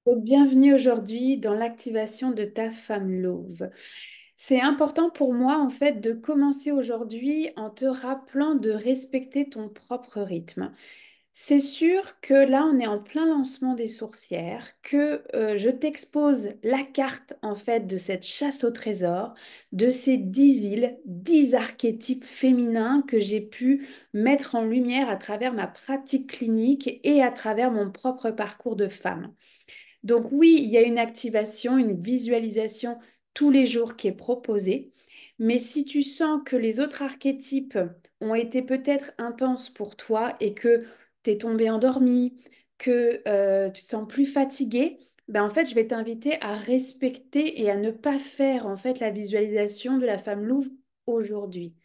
Donc, bienvenue aujourd'hui dans l'activation de ta femme louve. C'est important pour moi en fait de commencer aujourd'hui en te rappelant de respecter ton propre rythme. C'est sûr que là, on est en plein lancement des sourcières, que je t'expose la carte en fait de cette chasse au trésor, de ces 10 îles, 10 archétypes féminins que j'ai pu mettre en lumière à travers ma pratique clinique et à travers mon propre parcours de femme. Donc oui, il y a une activation, une visualisation tous les jours qui est proposée. Mais si tu sens que les autres archétypes ont été peut-être intenses pour toi et que tu es tombé endormi, que tu te sens plus fatigué, ben en fait, je vais t'inviter à respecter et à ne pas faire en fait la visualisation de la femme louve aujourd'hui.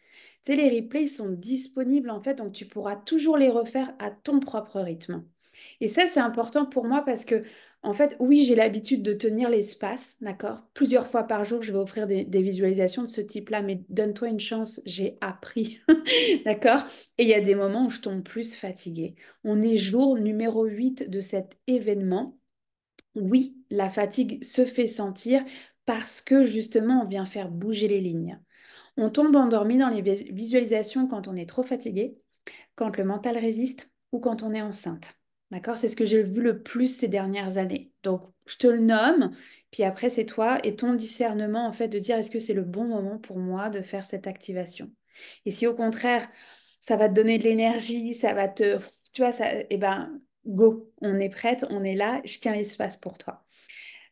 Tu sais, les replays sont disponibles en fait, donc tu pourras toujours les refaire à ton propre rythme. Et ça, c'est important pour moi parce que en fait, oui, j'ai l'habitude de tenir l'espace, d'accord? Plusieurs fois par jour, je vais offrir des visualisations de ce type-là, mais donne-toi une chance, j'ai appris, d'accord? Et il y a des moments où je tombe plus fatiguée. On est jour numéro 8 de cet événement. Oui, la fatigue se fait sentir parce que justement, on vient faire bouger les lignes. On tombe endormi dans les visualisations quand on est trop fatigué, quand le mental résiste ou quand on est enceinte. D'accord? C'est ce que j'ai vu le plus ces dernières années. Donc, je te le nomme, puis après, c'est toi et ton discernement, en fait, de dire est-ce que c'est le bon moment pour moi de faire cette activation? Et si au contraire, ça va te donner de l'énergie, ça va te... Tu vois, ça, eh ben, go, on est prête, on est là, je tiens l'espace pour toi.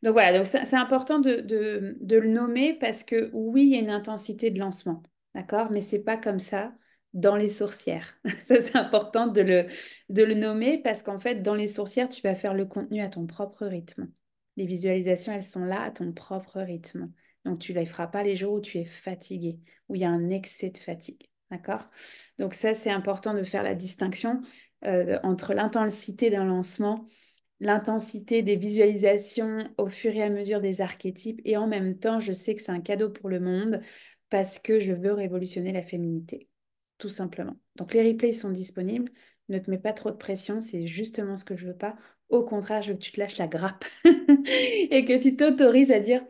Donc voilà, donc c'est important de le nommer parce que oui, il y a une intensité de lancement, d'accord? Mais c'est pas comme ça dans les sourcières. Ça, c'est important de le nommer parce qu'en fait, dans les sourcières, tu vas faire le contenu à ton propre rythme. Les visualisations, elles sont là à ton propre rythme. Donc tu ne les feras pas les jours où tu es fatigué, où il y a un excès de fatigue, d'accord? Donc ça, c'est important de faire la distinction entre l'intensité d'un lancement, l'intensité des visualisations au fur et à mesure des archétypes. Et en même temps, je sais que c'est un cadeau pour le monde parce que je veux révolutionner la féminité, tout simplement. Donc les replays sont disponibles. Ne te mets pas trop de pression, c'est justement ce que je veux pas. Au contraire, je veux que tu te lâches la grappe et que tu t'autorises à dire,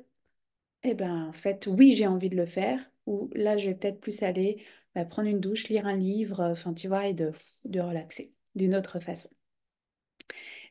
eh ben, en fait, oui, j'ai envie de le faire. Ou là, je vais peut-être plus aller prendre une douche, lire un livre, enfin, tu vois, et de relaxer d'une autre façon.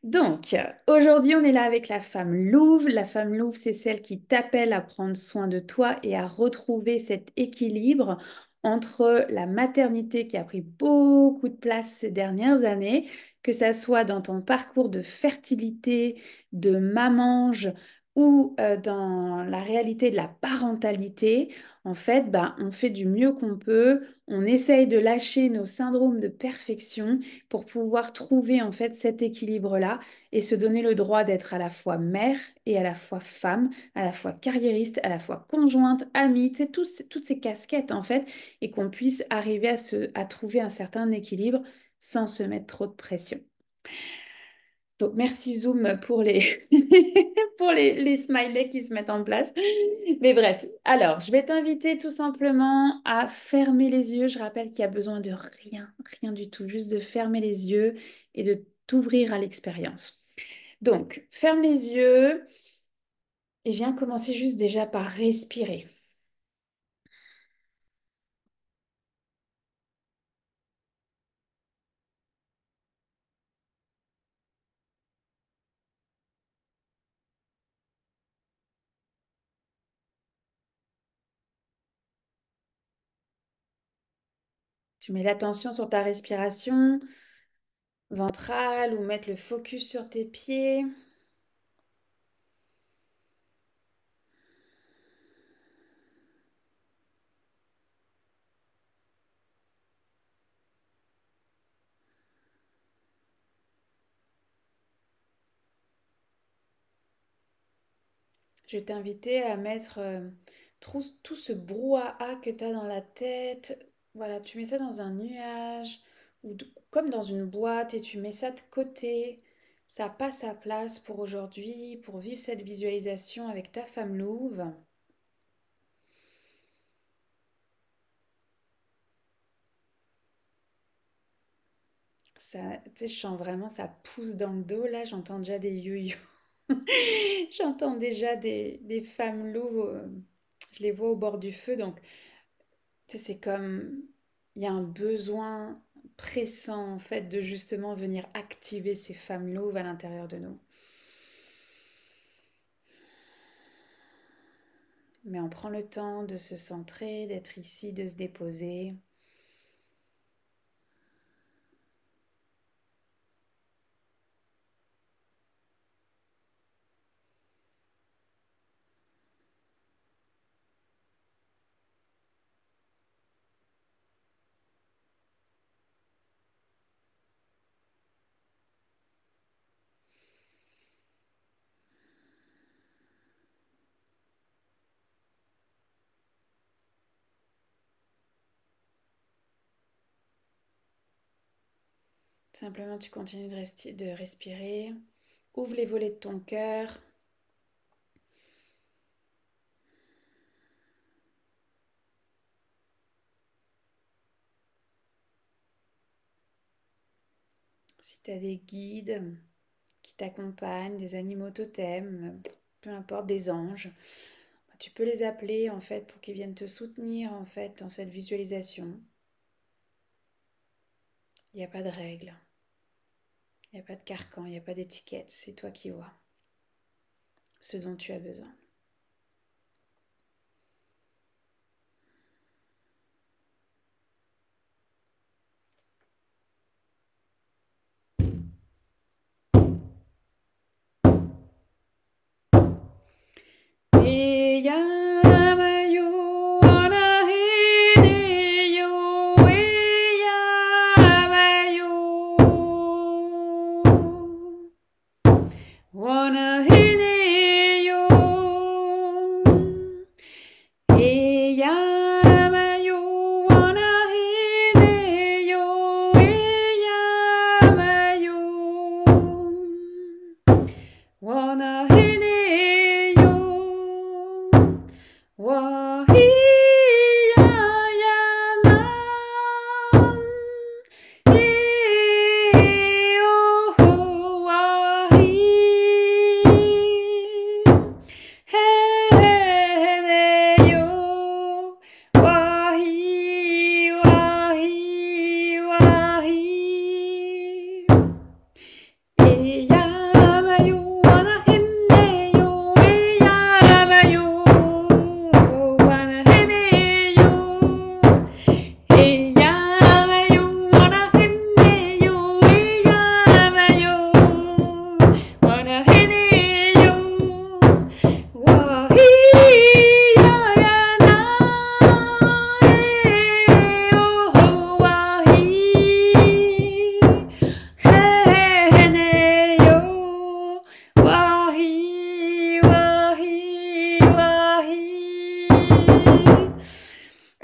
Donc, aujourd'hui, on est là avec la femme louve. La femme louve, c'est celle qui t'appelle à prendre soin de toi et à retrouver cet équilibre entre la maternité qui a pris beaucoup de place ces dernières années, que ça soit dans ton parcours de fertilité, de mamange ou dans la réalité de la parentalité. En fait, ben, on fait du mieux qu'on peut, on essaye de lâcher nos syndromes de perfection pour pouvoir trouver en fait cet équilibre-là et se donner le droit d'être à la fois mère et à la fois femme, à la fois carriériste, à la fois conjointe, amie, tu sais, toutes ces casquettes en fait, et qu'on puisse arriver à trouver un certain équilibre sans se mettre trop de pression. Donc, merci Zoom pour pour les smileys qui se mettent en place. Mais bref, alors, je vais t'inviter tout simplement à fermer les yeux. Je rappelle qu'il y a besoin de rien, rien du tout, juste de fermer les yeux et de t'ouvrir à l'expérience. Donc, ferme les yeux et viens commencer juste déjà par respirer. Tu mets l'attention sur ta respiration ventrale ou mettre le focus sur tes pieds. Je vais t'inviter à mettre tout ce brouhaha que tu as dans la tête. Voilà, tu mets ça dans un nuage comme dans une boîte et tu mets ça de côté. Ça n'a pas sa place pour aujourd'hui, pour vivre cette visualisation avec ta femme louve. Ça, tu sais, je sens vraiment, ça pousse dans le dos. Là, j'entends déjà des yo-yo. J'entends déjà des femmes loups, je les vois au bord du feu, donc tu sais, c'est comme il y a un besoin pressant en fait de justement venir activer ces femmes louves à l'intérieur de nous. Mais on prend le temps de se centrer, d'être ici, de se déposer. Simplement, tu continues de respirer. Ouvre les volets de ton cœur. Si tu as des guides qui t'accompagnent, des animaux totems, peu importe, des anges, tu peux les appeler en fait pour qu'ils viennent te soutenir en fait dans cette visualisation. Il n'y a pas de règles, il n'y a pas de carcan, il n'y a pas d'étiquette, c'est toi qui vois ce dont tu as besoin.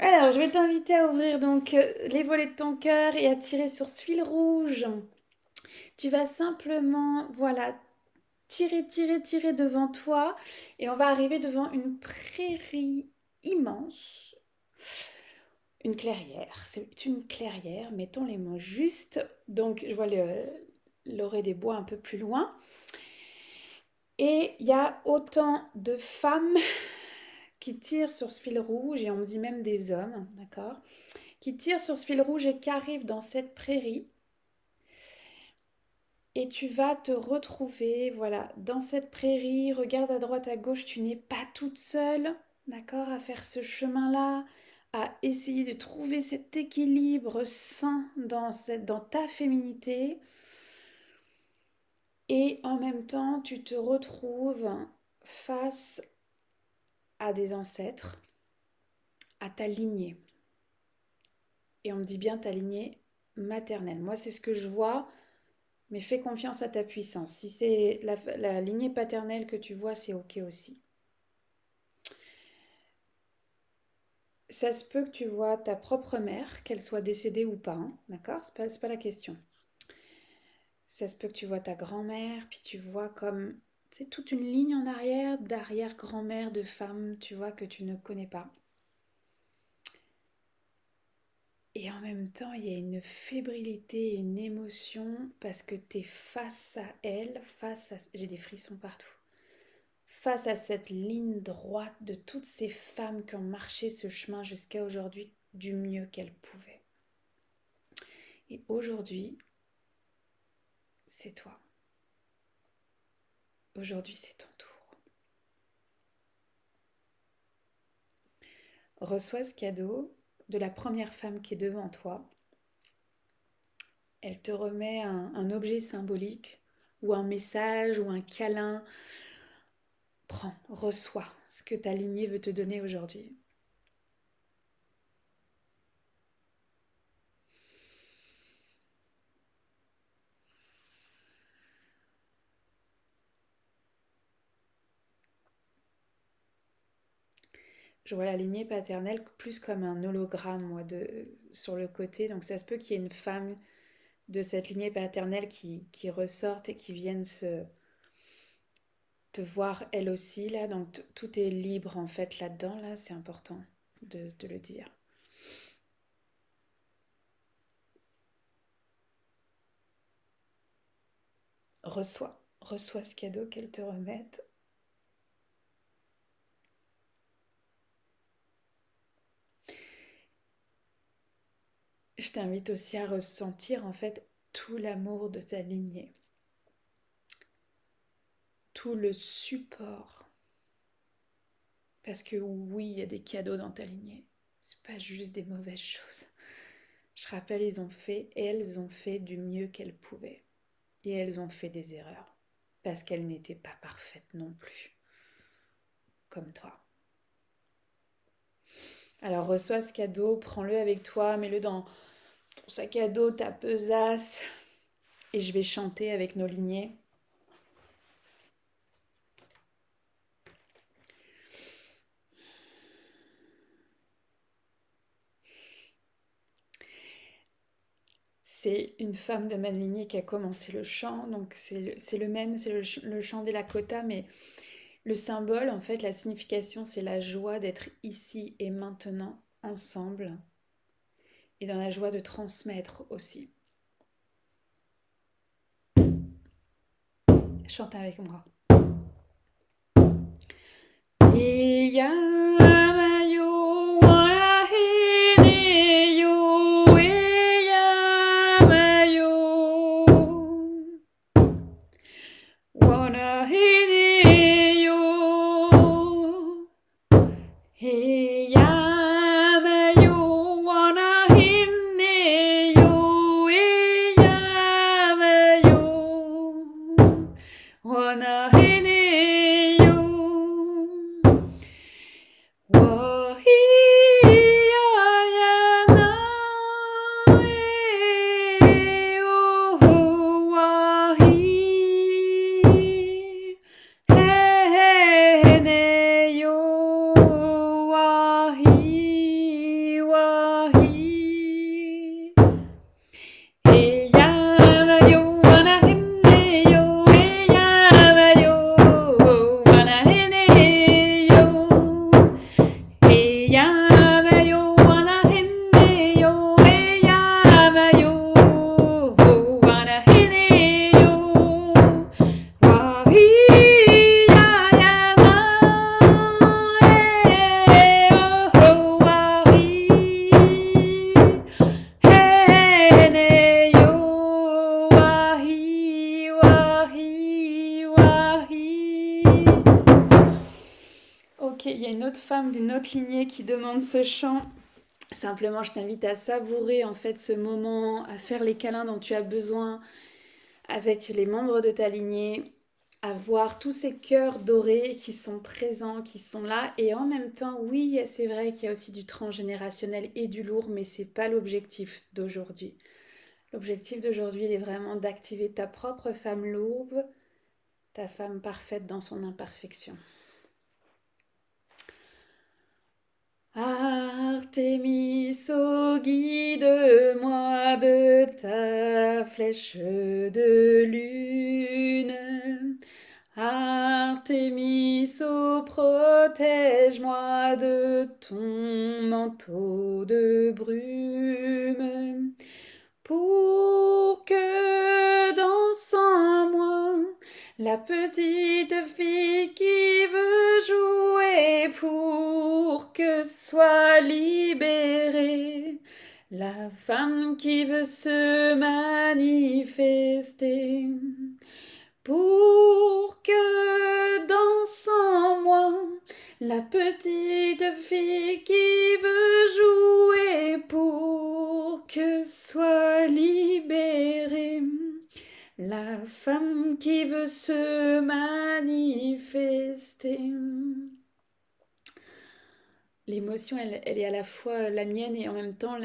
Alors, je vais t'inviter à ouvrir donc les volets de ton cœur et à tirer sur ce fil rouge. Tu vas simplement, voilà, tirer, tirer, tirer devant toi et on va arriver devant une prairie immense. Une clairière, c'est une clairière, mettons les mots justes. Donc, je vois l'orée des bois un peu plus loin. Et il y a autant de femmes qui tirent sur ce fil rouge, et on me dit même des hommes, d'accord, qui tirent sur ce fil rouge et qui arrivent dans cette prairie. Et tu vas te retrouver, voilà, dans cette prairie. Regarde à droite, à gauche, tu n'es pas toute seule, d'accord, à faire ce chemin-là, à essayer de trouver cet équilibre sain dans ta féminité. Et en même temps, tu te retrouves face à des ancêtres, à ta lignée. Et on me dit bien ta lignée maternelle. Moi, c'est ce que je vois, mais fais confiance à ta puissance. Si c'est la lignée paternelle que tu vois, c'est OK aussi. Ça se peut que tu vois ta propre mère, qu'elle soit décédée ou pas, hein, d'accord? C'est pas la question. Ça se peut que tu vois ta grand-mère, puis tu vois comme, c'est toute une ligne en arrière d'arrière-grand-mère de femmes, tu vois, que tu ne connais pas. Et en même temps, il y a une fébrilité, une émotion parce que tu es face à elle, face à... J'ai des frissons partout. Face à cette ligne droite de toutes ces femmes qui ont marché ce chemin jusqu'à aujourd'hui du mieux qu'elles pouvaient. Et aujourd'hui, c'est toi. Aujourd'hui, c'est ton tour. Reçois ce cadeau de la première femme qui est devant toi. Elle te remet un objet symbolique ou un message ou un câlin. Prends, reçois ce que ta lignée veut te donner aujourd'hui. Je vois la lignée paternelle plus comme un hologramme, moi, sur le côté. Donc ça se peut qu'il y ait une femme de cette lignée paternelle qui ressorte et qui vienne te voir elle aussi, là. Donc tout est libre, en fait, là-dedans, là. C'est important de le dire. Reçois ce cadeau qu'elle te remette. Je t'invite aussi à ressentir, en fait, tout l'amour de ta lignée. Tout le support. Parce que oui, il y a des cadeaux dans ta lignée. C'est pas juste des mauvaises choses. Je rappelle, elles ont fait du mieux qu'elles pouvaient. Et elles ont fait des erreurs. Parce qu'elles n'étaient pas parfaites non plus. Comme toi. Alors reçois ce cadeau, prends-le avec toi, mets-le dans ton sac à dos, ta besace. Et je vais chanter avec nos lignées. C'est une femme de ma lignée qui a commencé le chant, donc c'est le même, c'est le chant des Lakota, mais le symbole, en fait, la signification, c'est la joie d'être ici et maintenant, ensemble, et dans la joie de transmettre aussi. Chante avec moi. Ok, il y a une autre femme d'une autre lignée qui demande ce chant. Simplement, je t'invite à savourer en fait ce moment, à faire les câlins dont tu as besoin avec les membres de ta lignée, à voir tous ces cœurs dorés qui sont présents, qui sont là. Et en même temps, oui, c'est vrai qu'il y a aussi du transgénérationnel et du lourd, mais c'est pas l'objectif d'aujourd'hui. L'objectif d'aujourd'hui, il est vraiment d'activer ta propre femme louve, ta femme parfaite dans son imperfection. Artémis, oh, guide-moi de ta flèche de lune. Artémis, oh, protège-moi de ton manteau de brume. La petite fille qui veut jouer pour que soit libérée. La femme qui veut se manifester. Pour que danse en moi la petite fille qui veut jouer pour que soit libérée. La femme qui veut se manifester. L'émotion, elle est à la fois la mienne et en même temps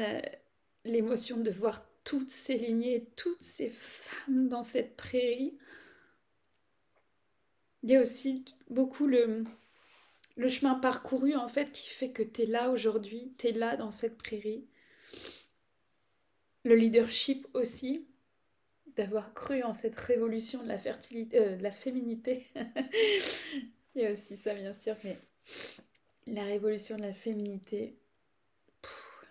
l'émotion de voir toutes ces lignées, toutes ces femmes dans cette prairie. Il y a aussi beaucoup le chemin parcouru en fait qui fait que tu es là aujourd'hui, tu es là dans cette prairie. Le leadership aussi, d'avoir cru en cette révolution de la fertilité, de la féminité. Il y a aussi ça bien sûr, mais la révolution de la féminité, pff,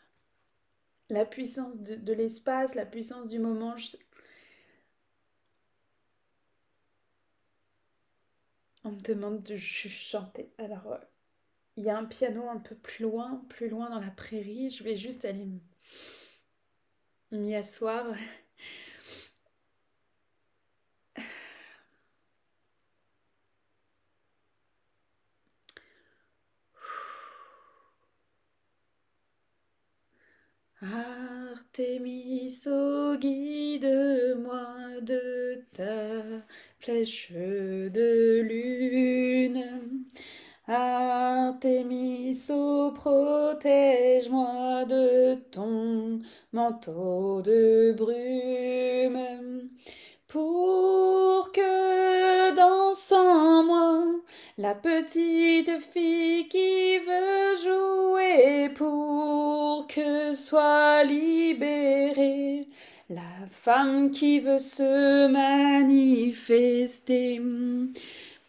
la puissance de l'espace, la puissance du moment. On me demande de chanter. Alors, il y a un piano un peu plus loin dans la prairie. Je vais juste aller m'y asseoir. Artémis, oh, guide-moi de ta flèche de lune. Artémis, oh, protège-moi de ton manteau de brume. Pour que danse en moi la petite fille qui veut jouer, pour que soit libérée la femme qui veut se manifester.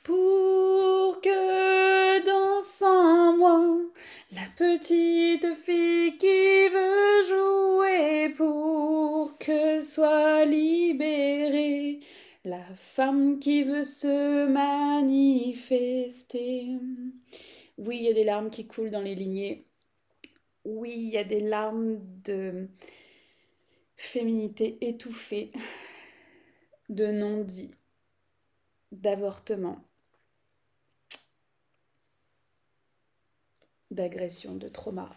Pour que danse en moi la petite fille qui veut jouer, pour que soit libérée la femme qui veut se manifester. Oui, il y a des larmes qui coulent dans les lignées. Oui, il y a des larmes de féminité étouffée, de non-dit, d'avortement, d'agression, de trauma.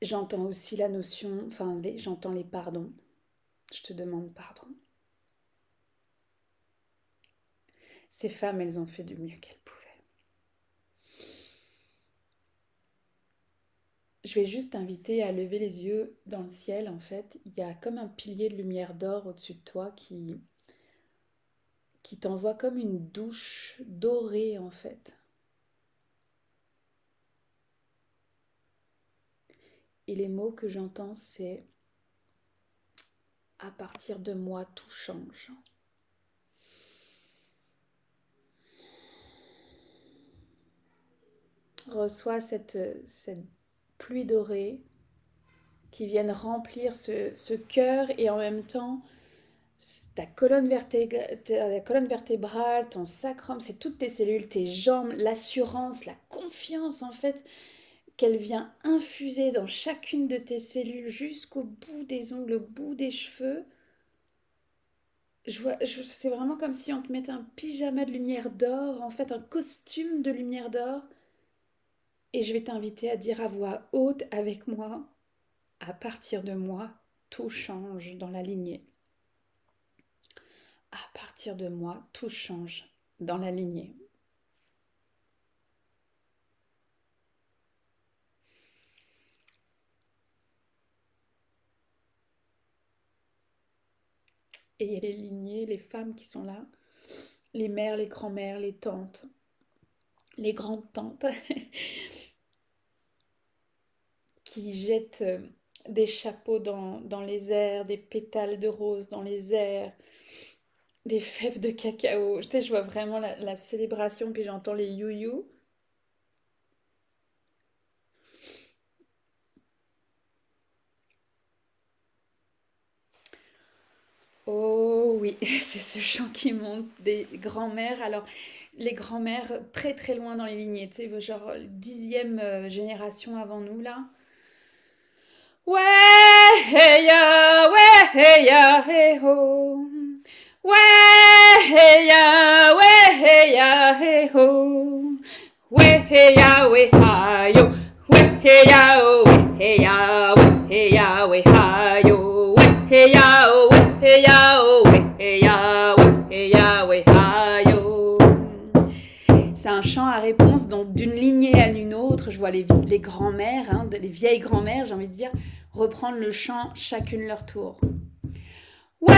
J'entends aussi la notion, j'entends les pardons. Je te demande pardon. Ces femmes, elles ont fait du mieux qu'elles pouvaient. Je vais juste t'inviter à lever les yeux dans le ciel, en fait. Il y a comme un pilier de lumière d'or au-dessus de toi qui t'envoie comme une douche dorée, en fait. Et les mots que j'entends, c'est à partir de moi, tout change. Reçois cette pluie dorée qui vienne remplir ce cœur et en même temps ta colonne vertébrale, ton sacrum, c'est toutes tes cellules, tes jambes, l'assurance, la confiance en fait, qu'elle vient infuser dans chacune de tes cellules jusqu'au bout des ongles, au bout des cheveux. C'est vraiment comme si on te mettait un pyjama de lumière d'or, en fait un costume de lumière d'or. Et je vais t'inviter à dire à voix haute avec moi, à partir de moi, tout change dans la lignée. À partir de moi, tout change dans la lignée. Et il y a les lignées, les femmes qui sont là, les mères, les grands-mères, les tantes, les grandes-tantes, qui jettent des chapeaux dans les airs, des pétales de rose dans les airs, des fèves de cacao. Tu sais, je vois vraiment la célébration, puis j'entends les you-you. Oh oui, c'est ce chant qui monte des grands-mères. Alors, les grands-mères très très loin dans les lignées, tu sais, genre 10e génération avant nous, là. Ouais, hey ya, ouais, hey ya, hey ho. Ouais, hey ya, ouais, hey ya, hey ho. Ouais, hey ya, ouais, ha yo. Ouais, hey ya, oh, ouais, hey ya, ouais, hey ya, ouais, ha yo. Ouais, hey ya, oh, ouais, hey ya, oh, ouais, hey ya, ouais, hey ya, ouais, ha yo. C'est un chant à réponse, donc d'une lignée à une autre. Je vois les grands-mères, hein, les vieilles grands-mères, j'ai envie de dire, reprendre le chant chacune leur tour. Ouais,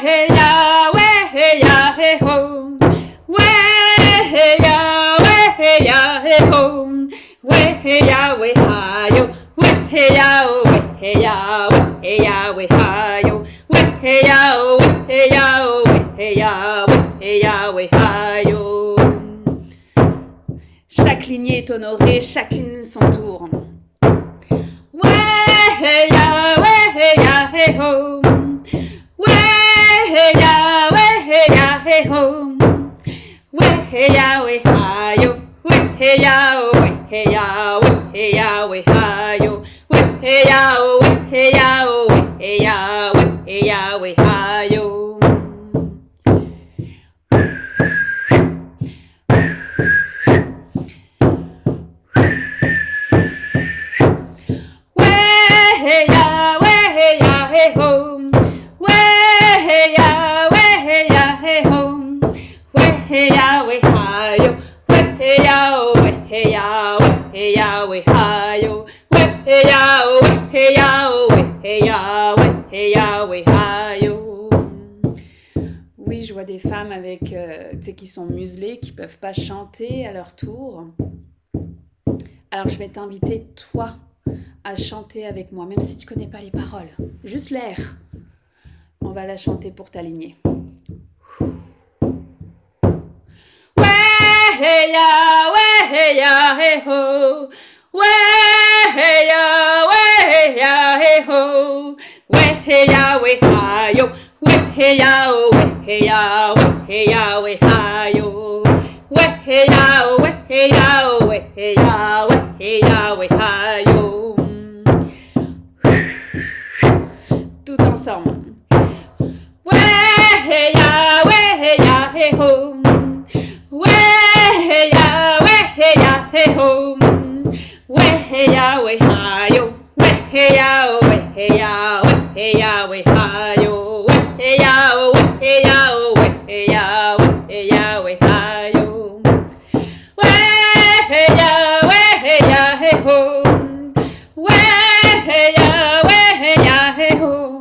hey ya, ouais, hey ya, hey ho. Ouais, hey ya, ouais, hey ya, hey ho. Ouais, hey ya, ouais, ha yo. Ouais, hey ya, oh, ouais, hey ya, ouais, hey ya, ouais, ha yo. Ouais, hey ya, oh, ouais, hey ya, oh, ouais, hey ya, ouais, hey ya, ouais, ha yo. Chaque lignée est honorée, chacune son tour. Ouais, hey ya, ouais, hey ya, hey ho. Ouais, hey ya, ouais, hey ya, hey ho. Ouais, hey ya, ouais, ha yo. Ouais, hey ya, oh, ouais, hey ya, ouais, hey ya, ouais, ha yo. Ouais, hey ya, oh, ouais, hey ya, oh, ouais, hey ya, ouais, hey ya, ouais, ha yo. Ouais, hey ya, ouais, hey ya, hey ho. Ouais, hey ya, ouais, hey ya, hey ho. Ouais, hey ya, ouais, ha yo. Ouais, hey ya, oh, ouais, hey ya, ouais, hey ya, ouais, ha yo. Ouais, hey ya, oh, ouais, hey ya, oh, ouais, hey ya, ouais, hey ya, ouais, ha yo. Oui, je vois des femmes avec, tu sais, qui sont muselées, qui peuvent pas chanter à leur tour. Alors je vais t'inviter, toi, à chanter avec moi, même si tu connais pas les paroles. Juste l'air. On va la chanter pour t'aligner. Ouais, hey ya, ouais, hey ya, hey ho. Ouais, hey ya, ouais, hey ya, hey ho. Ouais, hey ya, ouais, ha yo. Ouais, hey ya, oh, ouais, hey ya, ouais, hey ya, ouais, ha yo. Ouais, hey ya, oh, ouais, hey ya, oh, ouais, hey ya, ouais, hey ya, ouais, ha yo. Tout ensemble. Ouais, hey ya, ouais, hey ya, hey ho. Ouais, hey ya, ouais, hey ya, hey ho. Ouais, hey ya, ouais, ha yo. Ouais, hey ya, oh, ouais, hey ya, ouais, hey ya, ouais, ha yo. Ouais, hey ya, oh, ouais, hey ya, oh, ouais, hey ya, ouais, hey ya, ouais, ha yo. Ouais, hey ya, ouais, hey ya, hey ho. Ouais, hey ya, ouais, hey ya, hey ho.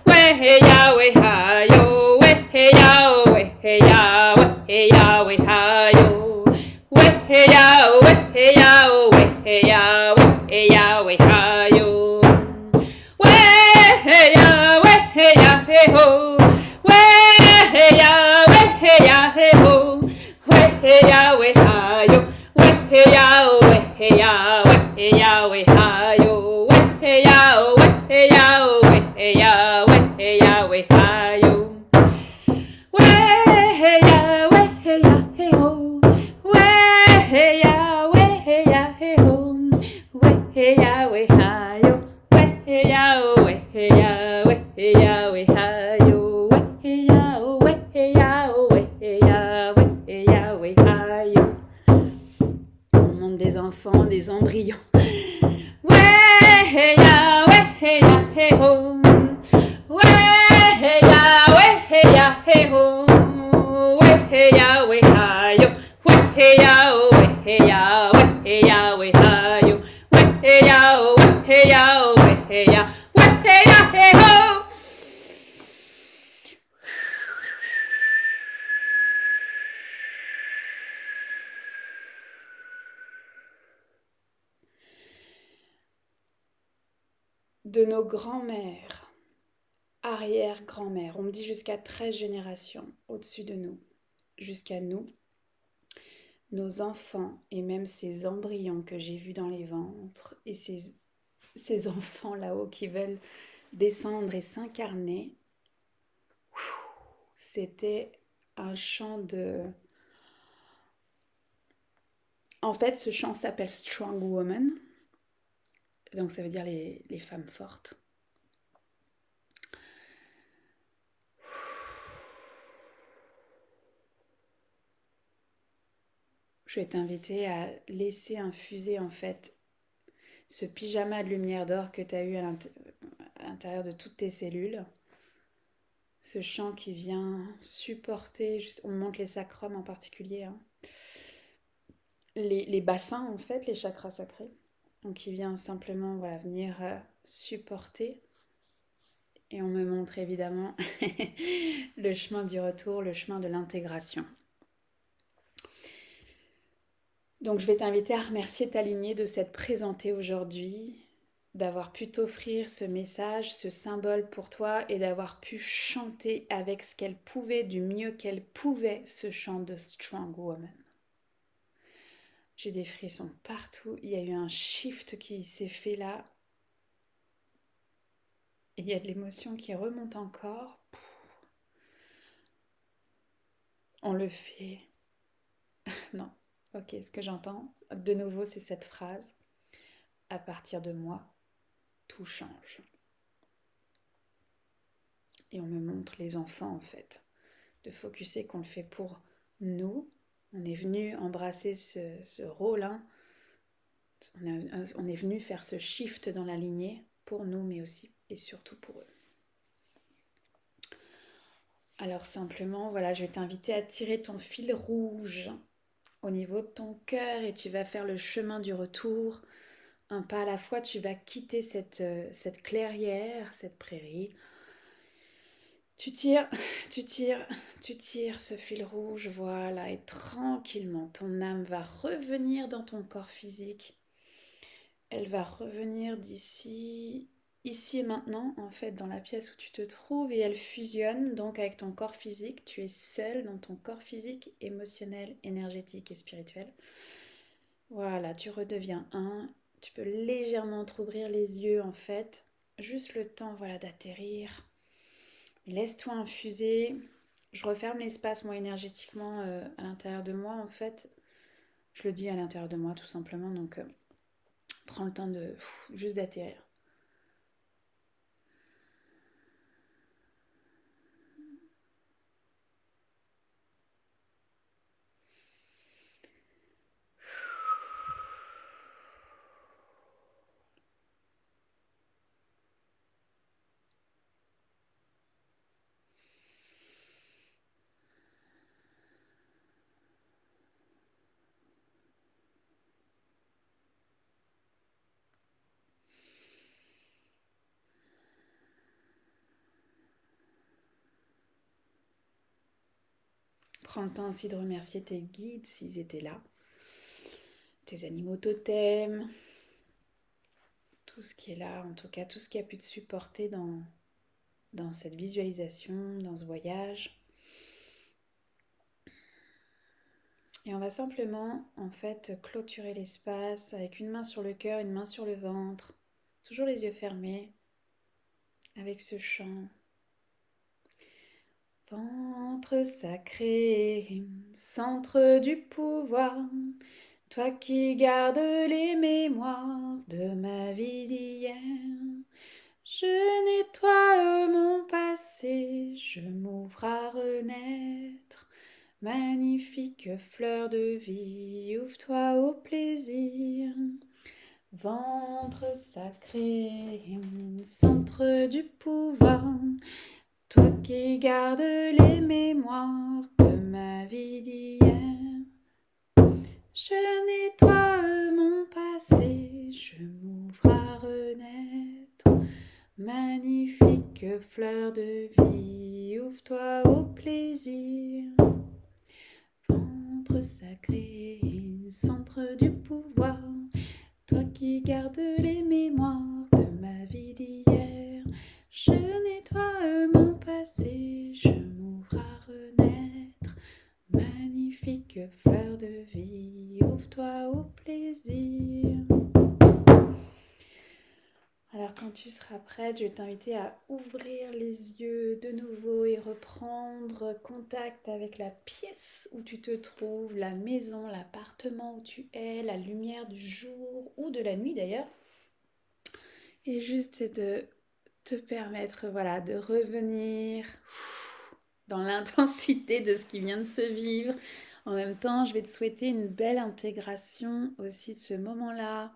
Ouais, hey ya, ouais, ha yo. Ouais, hey ya, oh, ouais, hey ya, ouais, hey ya, ouais, ha yo. Ouais, hey ya, oh, ouais, hey ya, oh, ouais, hey ya, ouais, hey ya, ouais, ha yo. Ouais, hey ya, ouais, hey ya, hey ho. Ouais, hey ya, ouais, hey ya, hey ho. Ouais, hey ya, ouais, ha yo. Ouais, hey ya, oh, ouais, hey ya, ouais, hey ya, ouais, ha yo. Ouais, hey ya, oh, ouais, hey ya, oh, ouais, hey ya, ouais, hey ya, ouais, ha yo. Ouais, hey ya, ouais, hey ya, hey ho. Ouais, hey ya, ouais, hey ya, hey ho. Ouais, hey ya, ouais, ha yo. Ouais, hey ya, oh, ouais, hey ya, ouais, hey ya, ouais, ha yo. Ouais, hey ya, oh, ouais, hey ya, oh, ouais, hey ya, ouais, hey ya, ouais, ha yo. On monte des enfants, des embryons. Ouais, hey ya, ouais, hey ya, hey ho. Ouais, hey ya, ouais, hey ya, hey ho. Ouais, hey ya, ouais, ha yo. Ouais, hey ya, oh, ouais, hey ya, ouais, hey ya, ouais, ha yo. Ouais, hey ya, oh, ouais, hey ya, oh, ouais, hey ya. Ouais, hey ya, hey ho. De nos grands-mères, arrière-grand-mères, on me dit jusqu'à 13 générations au-dessus de nous, jusqu'à nous, nos enfants et même ces embryons que j'ai vus dans les ventres et ces enfants là-haut qui veulent descendre et s'incarner, c'était un chant de... En fait, ce chant s'appelle Strong Woman, donc ça veut dire les femmes fortes. Je vais t'inviter à laisser infuser en fait ce pyjama de lumière d'or que tu as eu à l'intérieur de toutes tes cellules. Ce chant qui vient supporter, on monte les sacrums en particulier, hein, les bassins en fait, les chakras sacrés. Donc qui vient simplement voilà, venir supporter. Et on me montre évidemment le chemin du retour, le chemin de l'intégration. Donc je vais t'inviter à remercier ta lignée de s'être présentée aujourd'hui, d'avoir pu t'offrir ce message, ce symbole pour toi et d'avoir pu chanter avec ce qu'elle pouvait, du mieux qu'elle pouvait, ce chant de Strong Woman. J'ai des frissons partout, il y a eu un shift qui s'est fait là. Et il y a de l'émotion qui remonte encore. On le fait. Non. Ok, ce que j'entends, de nouveau, c'est cette phrase. À partir de moi, tout change. Et on me montre les enfants, en fait. De focuser qu'on le fait pour nous. On est venu embrasser ce rôle. Hein. On est venu faire ce shift dans la lignée pour nous, mais aussi et surtout pour eux. Alors simplement, voilà, je vais t'inviter à tirer ton fil rouge au niveau de ton cœur et tu vas faire le chemin du retour. Un pas à la fois, tu vas quitter cette clairière, cette prairie. Tu tires, tu tires, tu tires ce fil rouge, voilà, et tranquillement, ton âme va revenir dans ton corps physique. Elle va revenir d'ici, ici et maintenant, en fait, dans la pièce où tu te trouves, et elle fusionne donc avec ton corps physique. Tu es seul dans ton corps physique, émotionnel, énergétique et spirituel. Voilà, tu redeviens un. Tu peux légèrement entrouvrir les yeux, en fait. Juste le temps, voilà, d'atterrir. Laisse-toi infuser. Je referme l'espace, moi, énergétiquement, à l'intérieur de moi, en fait. Je le dis à l'intérieur de moi, tout simplement. Donc, prends le temps de juste d'atterrir. Prends le temps aussi de remercier tes guides s'ils étaient là, tes animaux totems, tout ce qui est là, en tout cas tout ce qui a pu te supporter dans cette visualisation, dans ce voyage. Et on va simplement en fait clôturer l'espace avec une main sur le cœur, une main sur le ventre, toujours les yeux fermés, avec ce chant. Ventre sacré, centre du pouvoir, toi qui gardes les mémoires de ma vie d'hier, je nettoie mon passé, je m'ouvre à renaître. Magnifique fleur de vie, ouvre-toi au plaisir. Ventre sacré, centre du pouvoir, toi qui gardes les mémoires de ma vie d'hier. Je nettoie mon passé, je m'ouvre à renaître. Magnifique fleur de vie, ouvre-toi au plaisir. Ventre sacré, centre du pouvoir, toi qui gardes les mémoires de ma vie d'hier. Je nettoie mon passé, je m'ouvre à renaître. Magnifique fleur de vie, ouvre-toi au plaisir. Alors quand tu seras prête, je vais t'inviter à ouvrir les yeux de nouveau et reprendre contact avec la pièce où tu te trouves, la maison, l'appartement où tu es, la lumière du jour ou de la nuit d'ailleurs. Et juste de te permettre voilà, de revenir dans l'intensité de ce qui vient de se vivre. En même temps, je vais te souhaiter une belle intégration aussi de ce moment-là.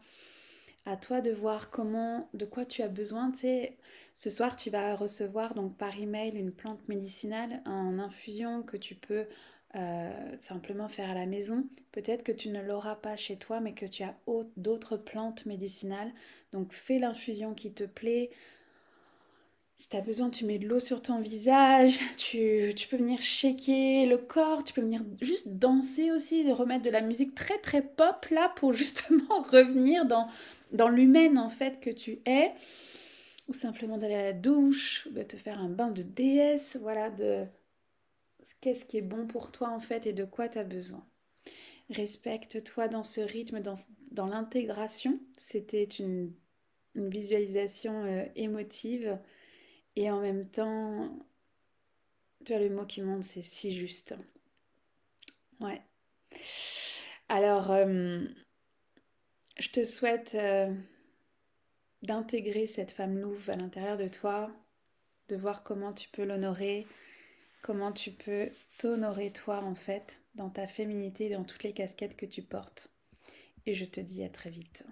À toi de voir comment, de quoi tu as besoin. Tu sais, ce soir, tu vas recevoir donc par email une plante médicinale en infusion que tu peux simplement faire à la maison. Peut-être que tu ne l'auras pas chez toi, mais que tu as d'autres plantes médicinales. Donc fais l'infusion qui te plaît. Si tu as besoin, tu mets de l'eau sur ton visage, tu peux venir shaker le corps, tu peux venir juste danser aussi, de remettre de la musique très très pop là pour justement revenir dans l'humaine en fait que tu es, ou simplement d'aller à la douche, de te faire un bain de déesse, voilà, de qu'est-ce qui est bon pour toi en fait et de quoi tu as besoin. Respecte-toi dans ce rythme, dans l'intégration. C'était une visualisation émotive et en même temps, tu vois, le mot qui monte, c'est si juste. Ouais. Alors, je te souhaite d'intégrer cette femme louve à l'intérieur de toi, de voir comment tu peux l'honorer, comment tu peux t'honorer toi en fait, dans ta féminité, dans toutes les casquettes que tu portes. Et je te dis à très vite.